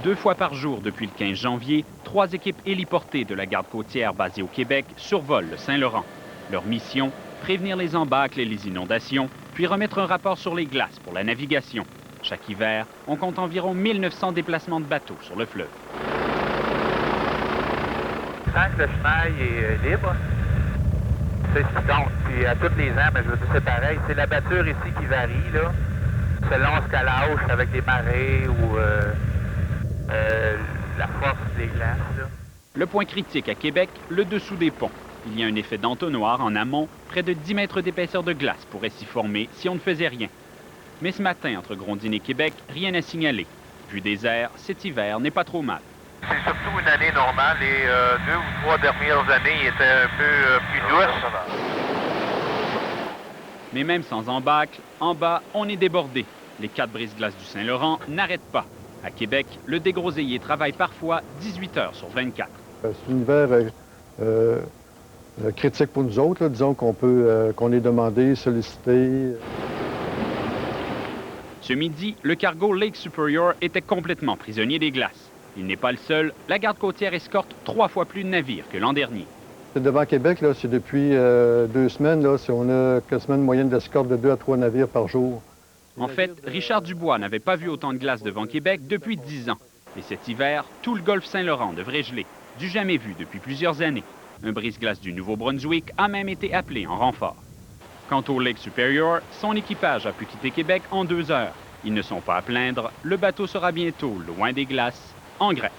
2 fois par jour depuis le 15 janvier, 3 équipes héliportées de la garde côtière basée au Québec survolent le Saint-Laurent. Leur mission, prévenir les embâcles et les inondations, puis remettre un rapport sur les glaces pour la navigation. Chaque hiver, on compte environ 1900 déplacements de bateaux sur le fleuve. Tant que le chemin est libre, c'est ce qui compte. Puis à tous les ans, mais je veux dire, c'est pareil. C'est la batture ici qui varie, là, selon ce qu'elle lâche avec les marées ou la force des glaces. Là. Le point critique à Québec, le dessous des ponts. Il y a un effet d'entonnoir en amont. Près de 10 mètres d'épaisseur de glace pourrait s'y former si on ne faisait rien. Mais ce matin, entre Grondines et Québec, rien à signaler. Vu des airs, cet hiver n'est pas trop mal. C'est surtout une année normale. Les 2 ou 3 dernières années étaient un peu plus douces. Mais même sans embâcle, en bas, on est débordé. Les 4 brise-glaces du Saint-Laurent n'arrêtent pas. À Québec, le dégroseillier travaille parfois 18 heures sur 24. C'est un hiver critique pour nous autres. Là. Disons qu'on est demandé, sollicité. Ce midi, le cargo Lake Superior était complètement prisonnier des glaces. Il n'est pas le seul. La garde côtière escorte 3 fois plus de navires que l'an dernier. Devant Québec, là, c'est depuis 2 semaines. Là, on a quasiment une moyenne d'escorte de 2 à 3 navires par jour. En fait, Richard Dubois n'avait pas vu autant de glace devant Québec depuis 10 ans. Et cet hiver, tout le golfe Saint-Laurent devrait geler. Du jamais vu depuis plusieurs années. Un brise-glace du Nouveau-Brunswick a même été appelé en renfort. Quant au Lake Superior, son équipage a pu quitter Québec en 2 heures. Ils ne sont pas à plaindre, le bateau sera bientôt loin des glaces, en Grèce.